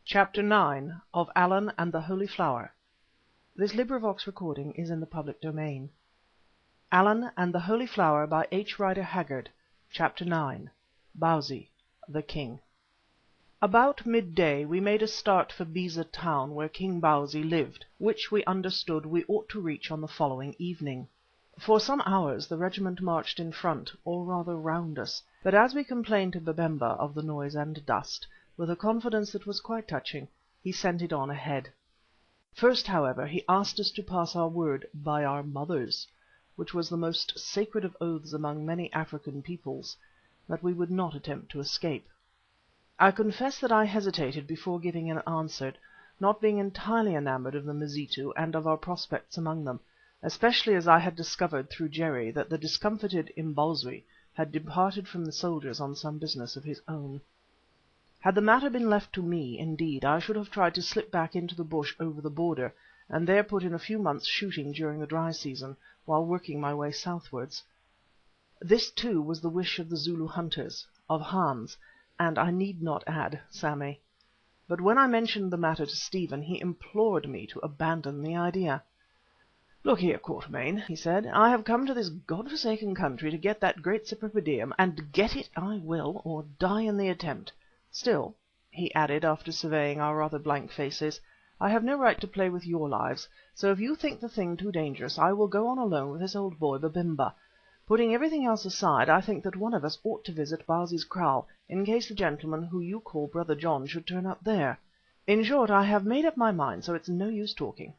Chapter 9 of Allan and the Holy Flower. Allan and the Holy Flower by H. Rider Haggard. Chapter 9. Bausi, the King. About midday we made a start for Beza Town, where King Bausi lived, which we understood we ought to reach on the following evening. For some hours the regiment marched in front, or rather round us, but as we complained to Babemba of the noise and dust, with a confidence that was quite touching, he sent it on ahead. First, however, he asked us to pass our word "by our mothers," which was the most sacred of oaths among many African peoples, that we would not attempt to escape. I confess that I hesitated before giving an answer, not being entirely enamoured of the Mazitu and of our prospects among them, especially as I had discovered through Jerry that the discomfited Imbozwi had departed from the soldiers on some business of his own. Had the matter been left to me, indeed, I should have tried to slip back into the bush over the border, and there put in a few months shooting during the dry season, while working my way southwards. This, too, was the wish of the Zulu hunters, of Hans, and I need not add, Sammy. But when I mentioned the matter to Stephen, he implored me to abandon the idea. "Look here, Quatermain," he said, "I have come to this God-forsaken country to get that great Cypripedium, and get it I will, or die in the attempt. Still," he added, after surveying our rather blank faces, "I have no right to play with your lives, so if you think the thing too dangerous I will go on alone with this old boy Babemba. Putting everything else aside, I think that one of us ought to visit Bausi's kraal, in case the gentleman who you call Brother John should turn up there. In short, I have made up my mind, so it's no use talking."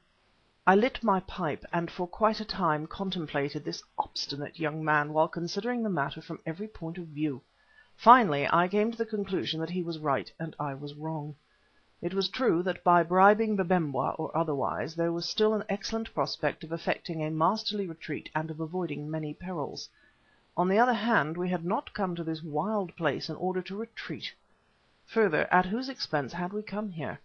I lit my pipe, and for quite a time contemplated this obstinate young man while considering the matter from every point of view. Finally I came to the conclusion that he was right and I was wrong. It was true that by bribing Babemba or otherwise there was still an excellent prospect of effecting a masterly retreat and of avoiding many perils. On the other hand, we had not come to this wild place in order to retreat. Further, at whose expense had we come here?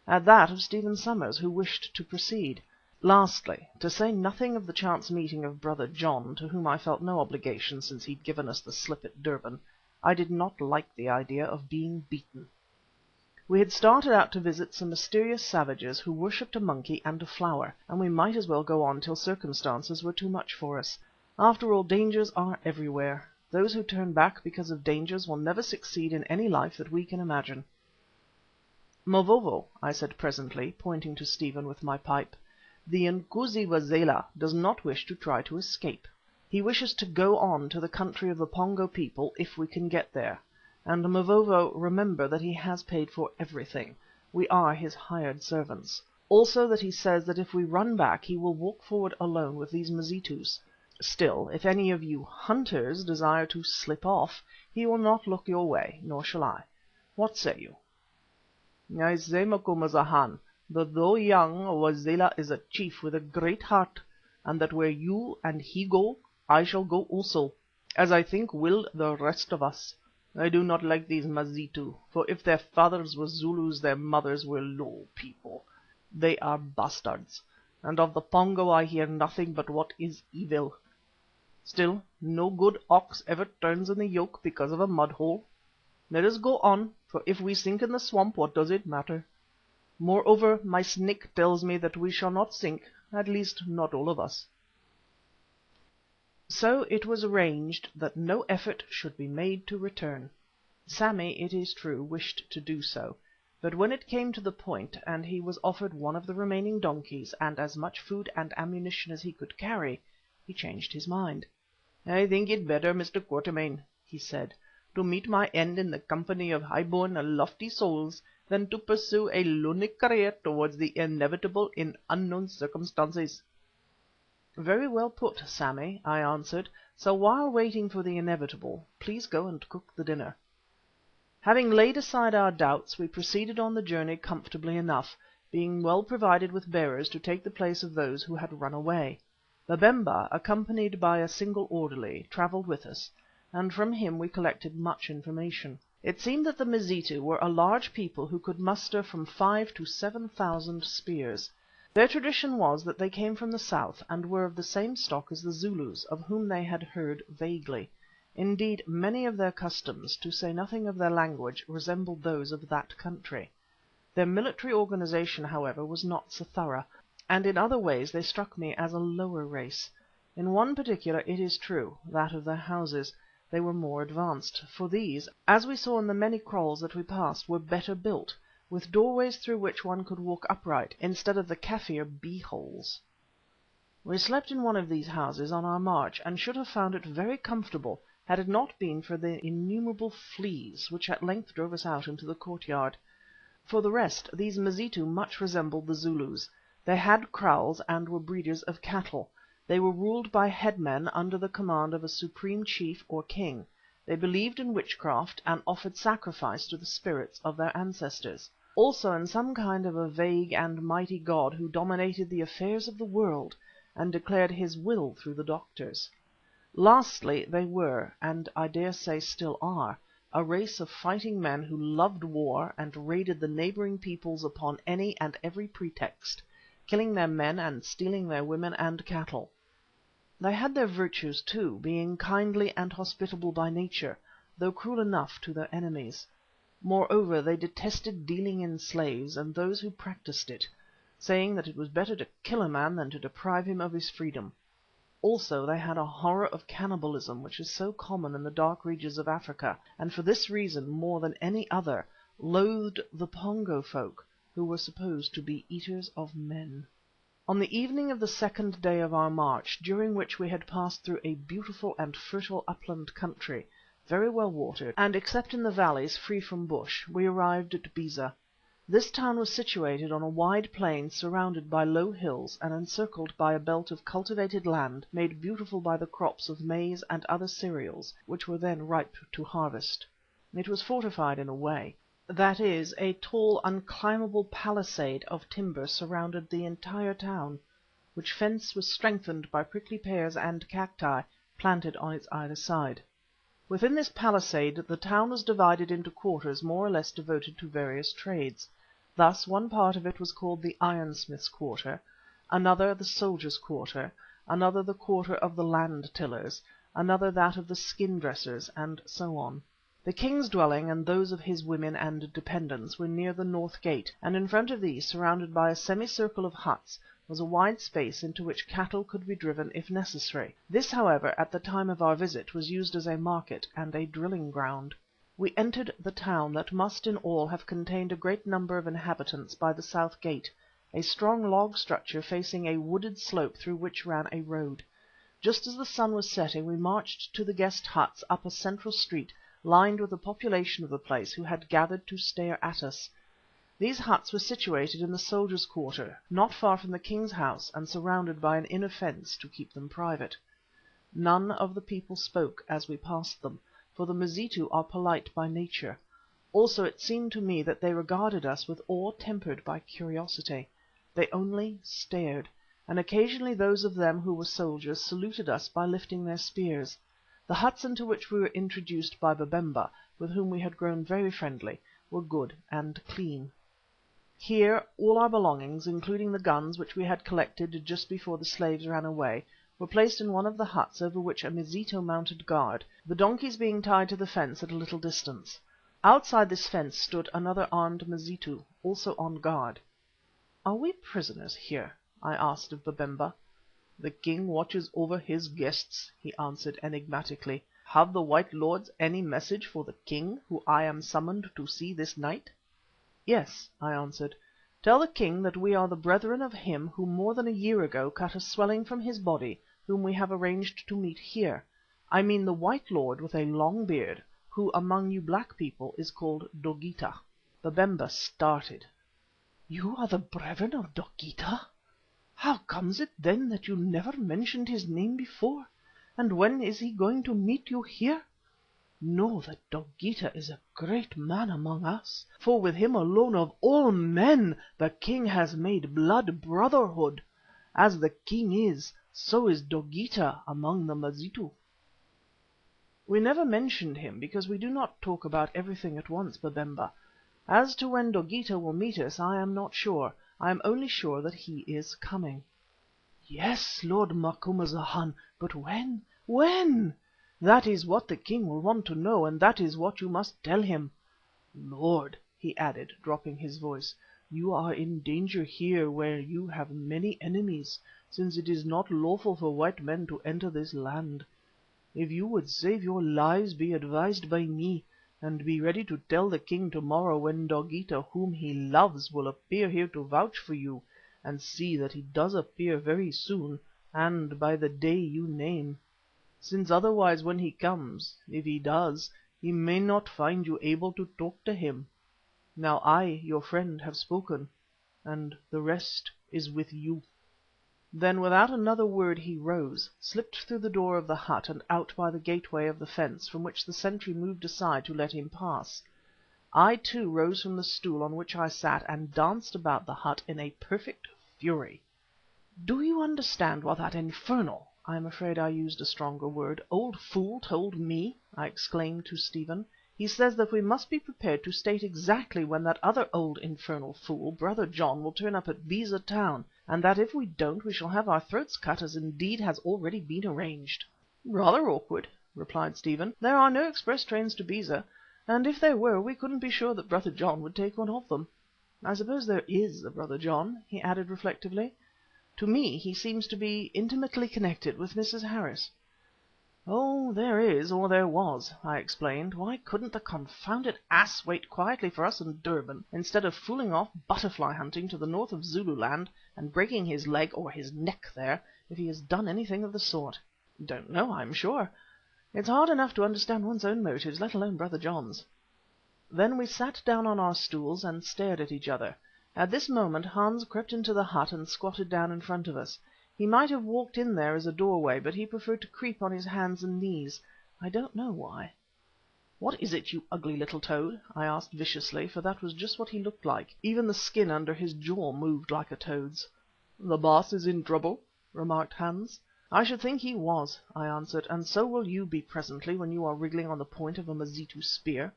At that of Stephen Somers, who wished to proceed. Lastly, to say nothing of the chance meeting of Brother John, to whom I felt no obligation since he'd given us the slip at Durban, I did not like the idea of being beaten. We had started out to visit some mysterious savages who worshipped a monkey and a flower, and we might as well go on till circumstances were too much for us. After all, dangers are everywhere. Those who turn back because of dangers will never succeed in any life that we can imagine. "Mavovo," I said presently, pointing to Stephen with my pipe, "the Inkoosi Wazela does not wish to try to escape. He wishes to go on to the country of the Pongo people if we can get there. And, Mavovo, remember that he has paid for everything. We are his hired servants. Also that he says that if we run back he will walk forward alone with these Mazitus. Still, if any of you hunters desire to slip off, he will not look your way, nor shall I. What say you?" "I say, Macumazahn, that though young, Wazela is a chief with a great heart, and that where you and he go, I shall go also, as I think will the rest of us. I do not like these Mazitu, for if their fathers were Zulus, their mothers were low people. They are bastards, and of the Pongo I hear nothing but what is evil. Still, no good ox ever turns in the yoke because of a mud hole. Let us go on, for if we sink in the swamp, what does it matter? Moreover, my snake tells me that we shall not sink, at least not all of us." So it was arranged that no effort should be made to return. Sammy, it is true, wished to do so, but when it came to the point, and he was offered one of the remaining donkeys and as much food and ammunition as he could carry, he changed his mind. "I think it better, Mr. Quatermain," he said, "to meet my end in the company of high-born and lofty souls than to pursue a lonely career towards the inevitable in unknown circumstances." "Very well put, Sammy," I answered, "so while waiting for the inevitable, please go and cook the dinner." Having laid aside our doubts, we proceeded on the journey comfortably enough, being well provided with bearers to take the place of those who had run away. Babemba, accompanied by a single orderly, travelled with us, and from him we collected much information. It seemed that the Mazitu were a large people who could muster from 5,000 to 7,000 spears. Their tradition was that they came from the south and were of the same stock as the Zulus, of whom they had heard vaguely. Indeed, many of their customs, to say nothing of their language, resembled those of that country. Their military organization, however, was not so thorough, and in other ways they struck me as a lower race. In one particular, it is true, that of their houses, they were more advanced, for these, as we saw in the many kraals that we passed, were better built, with doorways through which one could walk upright, instead of the Kaffir bee-holes. We slept in one of these houses on our march, and should have found it very comfortable had it not been for the innumerable fleas which at length drove us out into the courtyard. For the rest, these Mazitu much resembled the Zulus. They had kraals and were breeders of cattle. They were ruled by headmen under the command of a supreme chief or king. They believed in witchcraft and offered sacrifice to the spirits of their ancestors. Also in some kind of a vague and mighty god who dominated the affairs of the world and declared his will through the doctors. Lastly, they were, and I dare say still are, a race of fighting men who loved war and raided the neighbouring peoples upon any and every pretext, killing their men and stealing their women and cattle. They had their virtues too, being kindly and hospitable by nature, though cruel enough to their enemies. Moreover, they detested dealing in slaves and those who practised it, saying that it was better to kill a man than to deprive him of his freedom. Also they had a horror of cannibalism which is so common in the dark regions of Africa, and for this reason more than any other loathed the Pongo folk, who were supposed to be eaters of men. On the evening of the second day of our march, during which we had passed through a beautiful and fertile upland country, very well watered, and except in the valleys free from bush, we arrived at Beza. This town was situated on a wide plain surrounded by low hills and encircled by a belt of cultivated land made beautiful by the crops of maize and other cereals, which were then ripe to harvest. It was fortified in a way. That is, a tall, unclimbable palisade of timber surrounded the entire town, which fence was strengthened by prickly pears and cacti planted on its either side. Within this palisade the town was divided into quarters more or less devoted to various trades. Thus one part of it was called the ironsmiths' quarter, another the soldiers' quarter, another the quarter of the land tillers, another that of the skin dressers, and so on. The king's dwelling and those of his women and dependents were near the north gate, and in front of these, surrounded by a semicircle of huts, was a wide space into which cattle could be driven if necessary. This, however, at the time of our visit was used as a market and a drilling ground. We entered the town, that must in all have contained a great number of inhabitants, by the south gate, a strong log structure facing a wooded slope through which ran a road. Just as the sun was setting we marched to the guest huts up a central street lined with the population of the place who had gathered to stare at us. These huts were situated in the soldiers' quarter, not far from the king's house, and surrounded by an inner fence to keep them private. None of the people spoke as we passed them, for the Mazitu are polite by nature. Also it seemed to me that they regarded us with awe tempered by curiosity. They only stared, and occasionally those of them who were soldiers saluted us by lifting their spears. The huts into which we were introduced by Babemba, with whom we had grown very friendly, were good and clean. Here all our belongings, including the guns which we had collected just before the slaves ran away, were placed in one of the huts over which a Mazitu mounted guard, the donkeys being tied to the fence at a little distance. Outside this fence stood another armed Mazitu, also on guard. "Are we prisoners here?" I asked of Babemba. "The king watches over his guests," he answered enigmatically. "Have the white lords any message for the king, who I am summoned to see this night?" "Yes," I answered. "Tell the king that we are the brethren of him who more than a year ago cut a swelling from his body, whom we have arranged to meet here. I mean the white lord with a long beard, who among you black people is called Dogeetah." Babemba started. "You are the brethren of Dogeetah? How comes it then that you never mentioned his name before, and when is he going to meet you here? Know that Dogeetah is a great man among us, for with him alone of all men the king has made blood brotherhood. As the king is, so is Dogeetah among the Mazitu." "We never mentioned him because we do not talk about everything at once, Babemba. As to when Dogeetah will meet us, I am not sure. I am only sure that he is coming." "Yes, Lord Macumazahn, but when? When? That is what the king will want to know, and that is what you must tell him. Lord," he added, dropping his voice, "you are in danger here where you have many enemies, since it is not lawful for white men to enter this land. If you would save your lives, be advised by me, and be ready to tell the king tomorrow when Dogeetah, whom he loves, will appear here to vouch for you, and see that he does appear very soon and by the day you name, since otherwise when he comes, if he does, he may not find you able to talk to him. Now I, your friend, have spoken, and the rest is with you." Then without another word he rose, slipped through the door of the hut and out by the gateway of the fence, from which the sentry moved aside to let him pass. I too rose from the stool on which I sat and danced about the hut in a perfect fury. "Do you understand what that infernal, I am afraid I used a stronger word, old fool told me?" I exclaimed to Stephen. "He says that we must be prepared to state exactly when that other old infernal fool, Brother John, will turn up at Beza Town, and that if we don't we shall have our throats cut, as indeed has already been arranged." "Rather awkward," replied Stephen. "There are no express trains to Beza, and if there were we couldn't be sure that Brother John would take one of them. I suppose there is a Brother John," he added reflectively. "To me he seems to be intimately connected with Mrs. Harris." "Oh, there is, or there was," I explained. "Why couldn't the confounded ass wait quietly for us in Durban, instead of fooling off butterfly hunting to the north of Zululand and breaking his leg or his neck there, if he has done anything of the sort? Don't know, I'm sure. It's hard enough to understand one's own motives, let alone Brother John's." Then we sat down on our stools and stared at each other. At this moment Hans crept into the hut and squatted down in front of us. He might have walked in there as a doorway, but he preferred to creep on his hands and knees. I don't know why. "What is it, you ugly little toad?" I asked viciously, for that was just what he looked like. Even the skin under his jaw moved like a toad's. "The Baas is in trouble," remarked Hans. "I should think he was," I answered, "and so will you be presently when you are wriggling on the point of a Mazitu spear."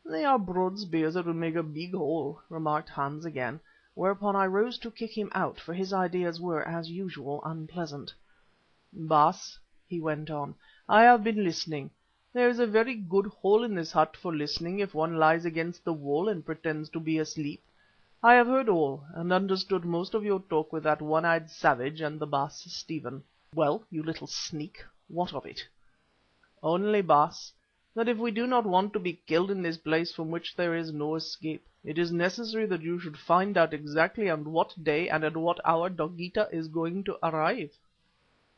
"They are broad spears that would make a big hole," remarked Hans again, whereupon I rose to kick him out, for his ideas were, as usual, unpleasant. "Baas," he went on, "I have been listening. There is a very good hole in this hut for listening if one lies against the wall and pretends to be asleep. I have heard all, and understood most of your talk with that one-eyed savage and the Baas Stephen." "Well, you little sneak, what of it?" "Only, Baas, that if we do not want to be killed in this place from which there is no escape, it is necessary that you should find out exactly on what day and at what hour Dogeetah is going to arrive."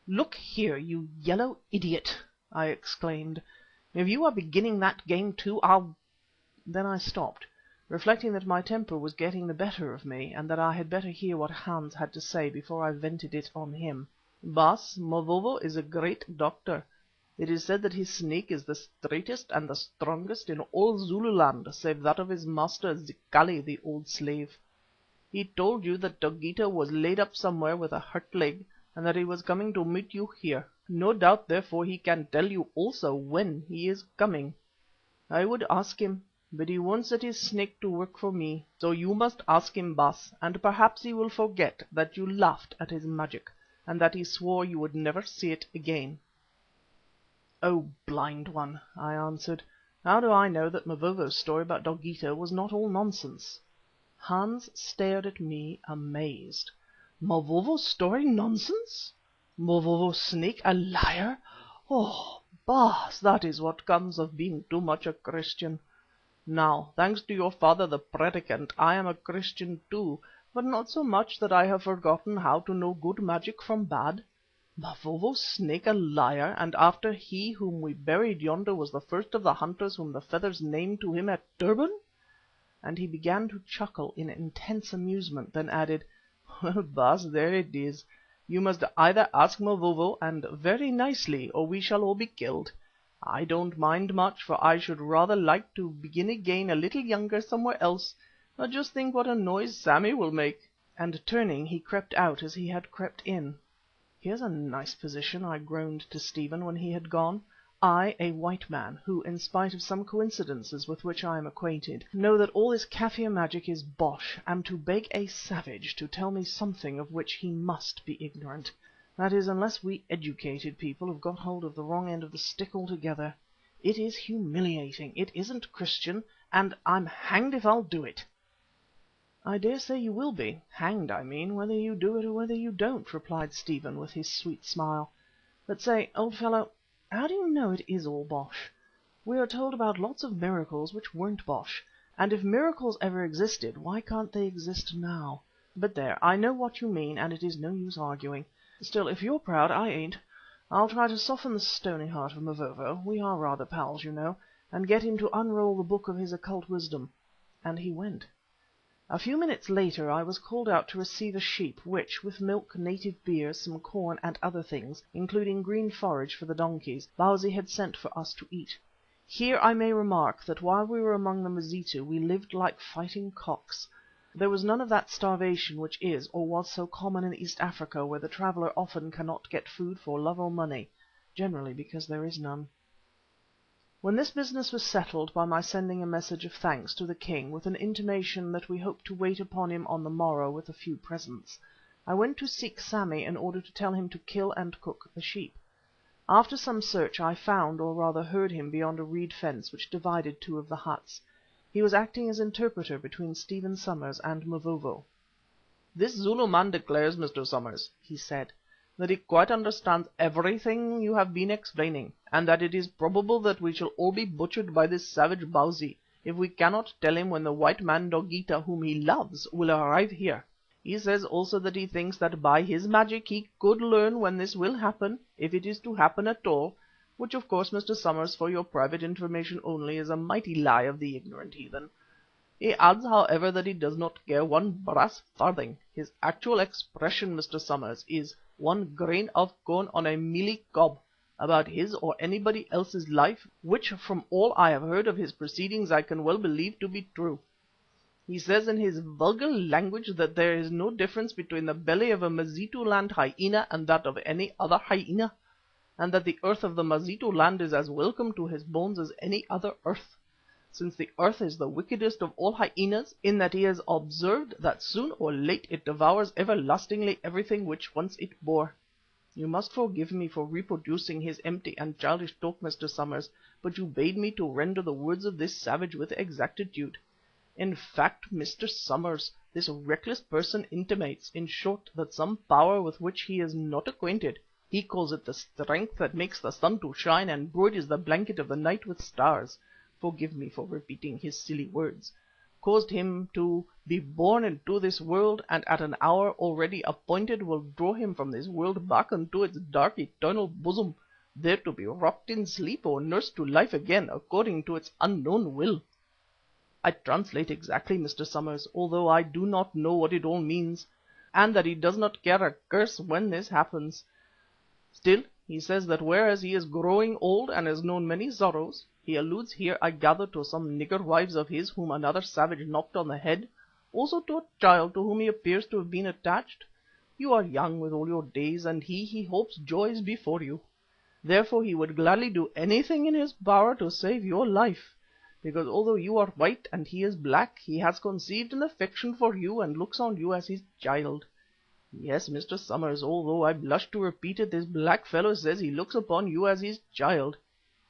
"Look here, you yellow idiot," I exclaimed, "if you are beginning that game too, I'll—" Then I stopped, reflecting that my temper was getting the better of me, and that I had better hear what Hans had to say before I vented it on him. "Baas, Mavovo is a great doctor. It is said that his snake is the straightest and the strongest in all Zululand, save that of his master, Zikali, the old slave. He told you that Dogeetah was laid up somewhere with a hurt leg, and that he was coming to meet you here. No doubt, therefore, he can tell you also when he is coming. I would ask him, but he won't set his snake to work for me. So you must ask him, Baas, and perhaps he will forget that you laughed at his magic, and that he swore you would never see it again." "Oh, blind one," I answered, "how do I know that Mavovo's story about Dogeetah was not all nonsense?" Hans stared at me amazed. "Mavovo's story nonsense? Mavovo's snake a liar? Oh, Baas, that is what comes of being too much a Christian. Now, thanks to your father the Predikant, I am a Christian too, but not so much that I have forgotten how to know good magic from bad. Mavovo's snake a liar, and after he whom we buried yonder was the first of the hunters whom the feathers named to him at Durban?" And he began to chuckle in intense amusement, then added, "Well, Baas, there it is. You must either ask Mavovo, and very nicely, or we shall all be killed. I don't mind much, for I should rather like to begin again a little younger somewhere else. But just think what a noise Sammy will make." And turning, he crept out as he had crept in. "Here's a nice position," I groaned to Stephen when he had gone. "I, a white man, who, in spite of some coincidences with which I am acquainted, know that all this Kaffir magic is bosh, am to beg a savage to tell me something of which he must be ignorant. That is, unless we educated people have got hold of the wrong end of the stick altogether. It is humiliating, it isn't Christian, and I'm hanged if I'll do it." "I dare say you will be hanged, I mean, whether you do it or whether you don't," replied Stephen with his sweet smile. "But say, old fellow, how do you know it is all bosh? We are told about lots of miracles which weren't bosh, and if miracles ever existed, why can't they exist now? But there, I know what you mean, and it is no use arguing. Still, if you're proud, I ain't. I'll try to soften the stony heart of Mavovo, we are rather pals, you know, and get him to unroll the book of his occult wisdom." And he went. A few minutes later I was called out to receive a sheep which, with milk, native beer, some corn and other things, including green forage for the donkeys, Bausi had sent for us to eat. Here I may remark that while we were among the Mazitu we lived like fighting cocks. There was none of that starvation which is or was so common in East Africa, where the traveller often cannot get food for love or money, generally because there is none. When this business was settled by my sending a message of thanks to the king with an intimation that we hoped to wait upon him on the morrow with a few presents, I went to seek Sammy in order to tell him to kill and cook the sheep. After some search I found, or rather heard him beyond a reed fence which divided two of the huts. He was acting as interpreter between Stephen Somers and Mavovo. "This Zulu man declares, Mr. Somers," he said, "that he quite understands everything you have been explaining, and that it is probable that we shall all be butchered by this savage Bausi, if we cannot tell him when the white man Dogeetah, whom he loves, will arrive here. He says also that he thinks that by his magic he could learn when this will happen, if it is to happen at all, which of course, Mr. Somers, for your private information only, is a mighty lie of the ignorant heathen. He adds, however, that he does not care one brass farthing. His actual expression, Mr. Somers, is 1 grain of corn on a mealie cob, about his or anybody else's life, which from all I have heard of his proceedings I can well believe to be true. He says in his vulgar language that there is no difference between the belly of a Mazitu land hyena and that of any other hyena, and that the earth of the Mazitu land is as welcome to his bones as any other earth, since the earth is the wickedest of all hyenas, in that he has observed that soon or late it devours everlastingly everything which once it bore. You must forgive me for reproducing his empty and childish talk, Mr. Somers, but you bade me to render the words of this savage with exactitude. In fact, Mr. Somers, this reckless person intimates, in short, that some power with which he is not acquainted, he calls it the strength that makes the sun to shine and broides the blanket of the night with stars, forgive me for repeating his silly words, caused him to be born into this world, and at an hour already appointed will draw him from this world back into its dark eternal bosom, there to be rocked in sleep or nursed to life again according to its unknown will. I translate exactly, Mr. Somers, although I do not know what it all means, and that he does not care a curse when this happens. Still, he says that whereas he is growing old and has known many sorrows, he alludes here, I gather, to some nigger wives of his whom another savage knocked on the head, also to a child to whom he appears to have been attached. You are young with all your days, and he hopes joys before you. Therefore he would gladly do anything in his power to save your life, because although you are white and he is black, he has conceived an affection for you and looks on you as his child. Yes, Mr. Somers, although I blush to repeat it, this black fellow says he looks upon you as his child.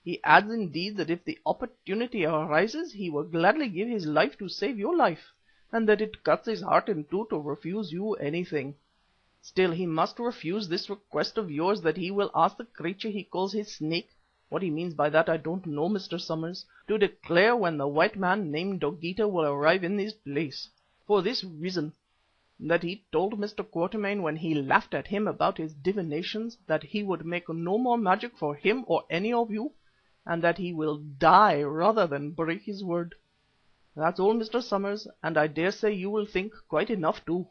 He adds indeed that if the opportunity arises he will gladly give his life to save your life, and that it cuts his heart in two to refuse you anything. Still, he must refuse this request of yours, that he will ask the creature he calls his snake, what he means by that I don't know, Mr. Somers, to declare when the white man named Dogeetah will arrive in this place. For this reason, that he told Mr. Quatermain when he laughed at him about his divinations that he would make no more magic for him or any of you, and that he will die rather than break his word. That's all, Mr. Somers, and I dare say you will think quite enough too."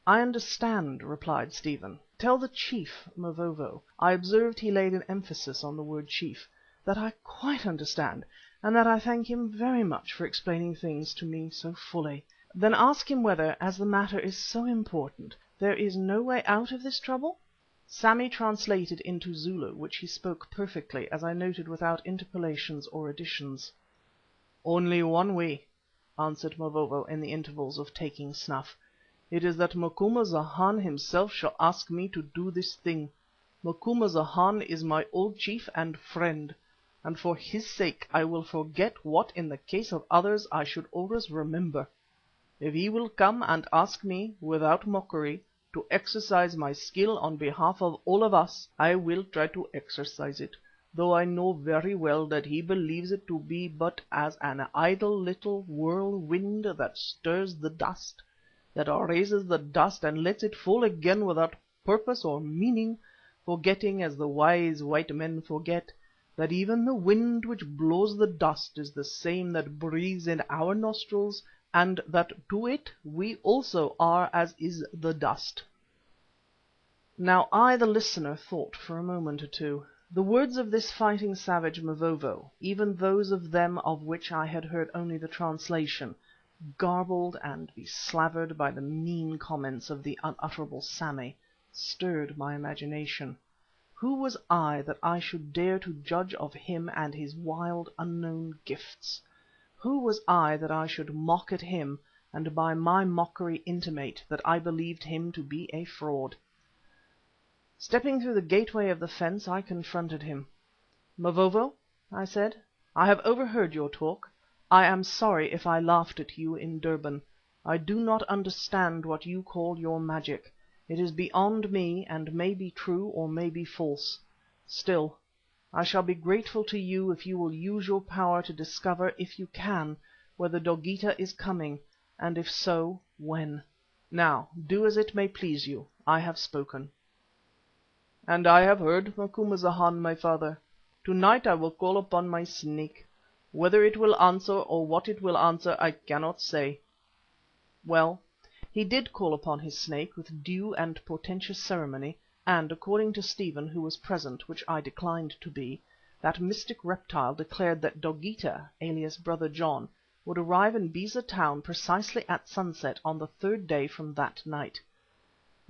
"I understand," replied Stephen. "Tell the chief, Mavovo," I observed he laid an emphasis on the word chief, "that I quite understand, and that I thank him very much for explaining things to me so fully. Then ask him whether, as the matter is so important, there is no way out of this trouble?" Sammy translated into Zulu, which he spoke perfectly, as I noted without interpolations or additions. "Only one way," answered Mavovo in the intervals of taking snuff. "It is that Macumazahn himself shall ask me to do this thing. Macumazahn is my old chief and friend. and for his sake I will forget what in the case of others I should always remember. If he will come and ask me, without mockery, to exercise my skill on behalf of all of us, I will try to exercise it, though I know very well that he believes it to be but as an idle little whirlwind that stirs the dust, that raises the dust and lets it fall again without purpose or meaning, forgetting, as the wise white men forget, that even the wind which blows the dust is the same that breathes in our nostrils, and that to it we also are as is the dust. Now I, the listener, thought for a moment or two. The words of this fighting savage Mavovo, even those of them of which I had heard only the translation, garbled and beslavered by the mean comments of the unutterable Sammy, stirred my imagination. Who was I that I should dare to judge of him and his wild unknown gifts? Who was I that I should mock at him and by my mockery intimate that I believed him to be a fraud? Stepping through the gateway of the fence, I confronted him. "Mavovo," I said, "I have overheard your talk. I am sorry if I laughed at you in Durban. I do not understand what you call your magic. It is beyond me and may be true or may be false. Still, I shall be grateful to you if you will use your power to discover, if you can, whether Dogeetah is coming, and if so, when. Now do as it may please you. I have spoken." "And I have heard, Macumazahn, my father. To-night I will call upon my Snake. Whether it will answer or what it will answer I cannot say." Well, he did call upon his Snake with due and portentous ceremony, and, according to Stephen, who was present, which I declined to be, that mystic reptile declared that Dogeetah, alias Brother John, would arrive in Beza Town precisely at sunset on the third day from that night.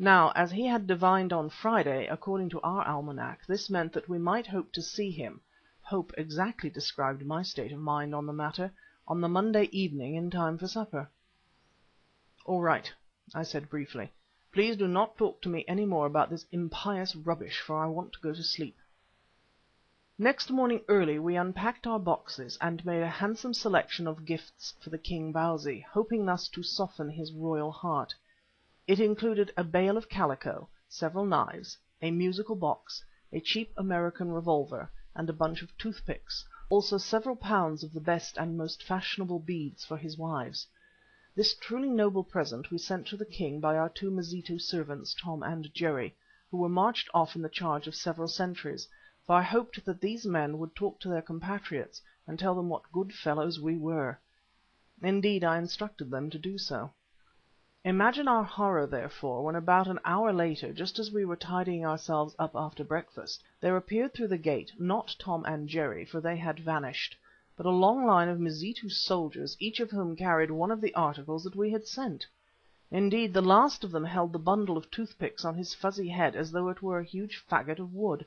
Now, as he had divined on Friday, according to our almanac, this meant that we might hope to see him (hope exactly described my state of mind on the matter) on the Monday evening in time for supper. "All right," I said briefly. "Please do not talk to me any more about this impious rubbish, for I want to go to sleep." Next morning early we unpacked our boxes and made a handsome selection of gifts for the King Bausi, hoping thus to soften his royal heart. It included a bale of calico, several knives, a musical box, a cheap American revolver, and a bunch of toothpicks, also several pounds of the best and most fashionable beads for his wives. This truly noble present we sent to the king by our two Mazitu servants, Tom and Jerry, who were marched off in the charge of several sentries, for I hoped that these men would talk to their compatriots and tell them what good fellows we were. Indeed, I instructed them to do so. Imagine our horror, therefore, when about an hour later, just as we were tidying ourselves up after breakfast, there appeared through the gate, not Tom and Jerry, for they had vanished, but a long line of Mazitu soldiers, each of whom carried one of the articles that we had sent. Indeed, the last of them held the bundle of toothpicks on his fuzzy head as though it were a huge faggot of wood.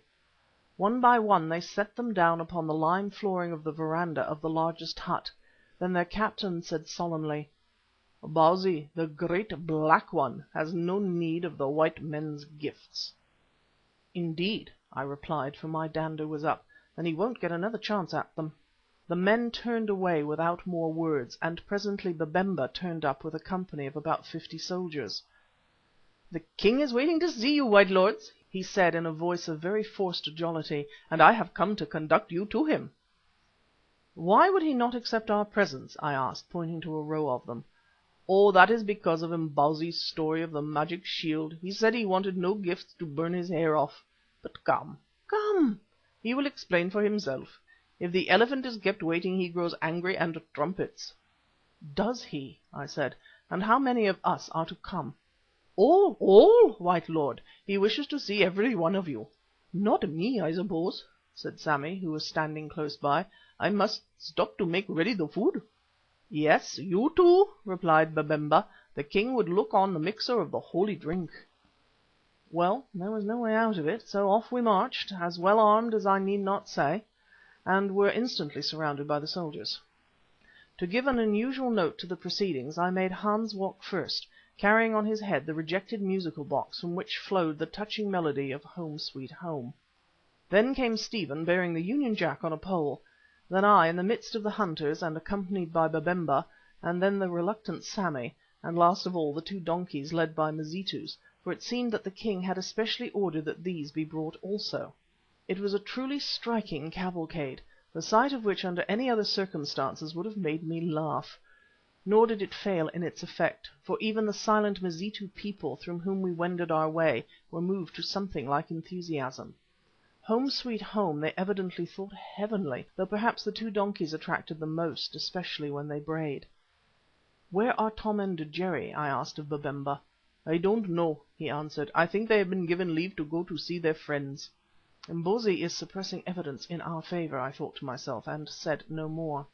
One by one they set them down upon the lime flooring of the verandah of the largest hut. Then their captain said solemnly, "Bausi, the great Black One, has no need of the white men's gifts." "Indeed," I replied, for my dander was up, "then he won't get another chance at them." The men turned away without more words, and presently Babemba turned up with a company of about 50 soldiers. "The king is waiting to see you, white lords," he said in a voice of very forced jollity, "and I have come to conduct you to him." "Why would he not accept our presents?" I asked, pointing to a row of them. "Oh, that is because of Imbozwi's story of the magic shield. He said he wanted no gifts to burn his hair off. But come, come, he will explain for himself. If the elephant is kept waiting he grows angry and trumpets." "Does he?" I said. "And how many of us are to come?" "All, all, white lord. He wishes to see every one of you." "Not me, I suppose," said Sammy, who was standing close by. "I must stop to make ready the food." "Yes, you too," replied Babemba. "The king would look on the mixer of the holy drink." Well, there was no way out of it, so off we marched, as well armed as I need not say, and were instantly surrounded by the soldiers. To give an unusual note to the proceedings, I made Hans walk first, carrying on his head the rejected musical box from which flowed the touching melody of "Home, Sweet Home." Then came Stephen bearing the Union Jack on a pole, then I in the midst of the hunters and accompanied by Babemba, and then the reluctant Sammy, and last of all the 2 donkeys led by Mazitus, for it seemed that the king had especially ordered that these be brought also. It was a truly striking cavalcade, the sight of which under any other circumstances would have made me laugh. Nor did it fail in its effect, for even the silent Mazitu people through whom we wended our way were moved to something like enthusiasm. Home Sweet Home they evidently thought heavenly, though perhaps the 2 donkeys attracted them most, especially when they brayed. "Where are Tom and Jerry?" I asked of Babemba. "I don't know," he answered. "I think they have been given leave to go to see their friends." Bausi is suppressing evidence in our favour, I thought to myself, and said no more.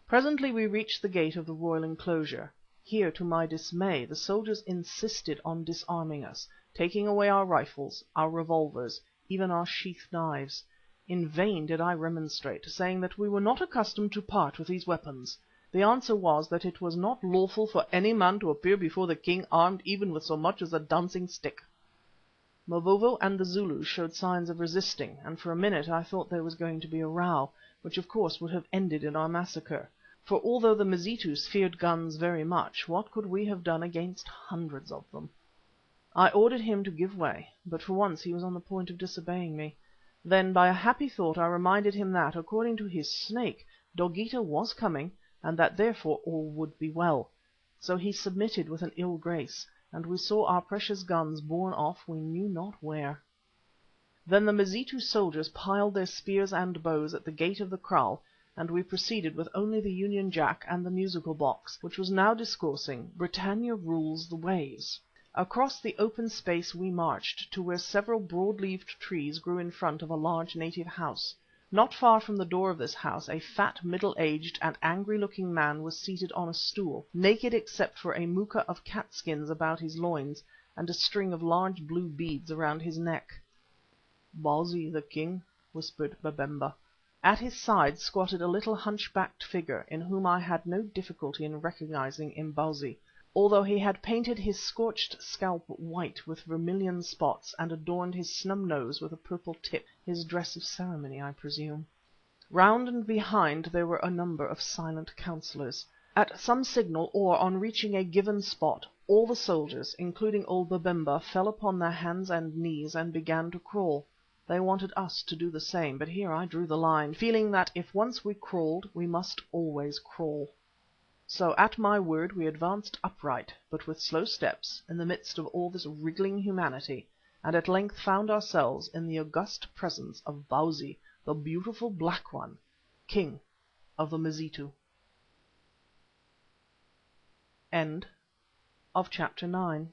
Presently we reached the gate of the royal enclosure. Here, to my dismay, the soldiers insisted on disarming us, taking away our rifles, our revolvers, even our sheath knives. In vain did I remonstrate, saying that we were not accustomed to part with these weapons. The answer was that it was not lawful for any man to appear before the king armed even with so much as a dancing stick. Mavovo and the Zulus showed signs of resisting, and for a minute I thought there was going to be a row, which of course would have ended in our massacre. For although the Mazitus feared guns very much, what could we have done against hundreds of them? I ordered him to give way, but for once he was on the point of disobeying me. Then by a happy thought I reminded him that, according to his Snake, Dogeetah was coming, and that therefore all would be well. So he submitted with an ill grace, and we saw our precious guns borne off we knew not where. Then the Mazitu soldiers piled their spears and bows at the gate of the kraal, and we proceeded with only the Union Jack and the musical box, which was now discoursing "Britannia rules the waves." Across the open space we marched to where several broad-leaved trees grew in front of a large native house. Not far from the door of this house a fat, middle-aged and angry-looking man was seated on a stool, naked except for a moocha of cat-skins about his loins and a string of large blue beads around his neck. "Bausi, the king," whispered Babemba. At his side squatted a little hunchbacked figure, in whom I had no difficulty in recognizing Imbozwi, although he had painted his scorched scalp white with vermilion spots and adorned his snub nose with a purple tip, his dress of ceremony, I presume. Round and behind there were a number of silent councillors. At some signal, or on reaching a given spot, all the soldiers, including old Babemba, fell upon their hands and knees and began to crawl. They wanted us to do the same, but here I drew the line, feeling that if once we crawled we must always crawl. So at my word we advanced upright, but with slow steps, in the midst of all this wriggling humanity, and at length found ourselves in the august presence of Bausi, the beautiful Black One, King of the Mazitu. End of chapter 9.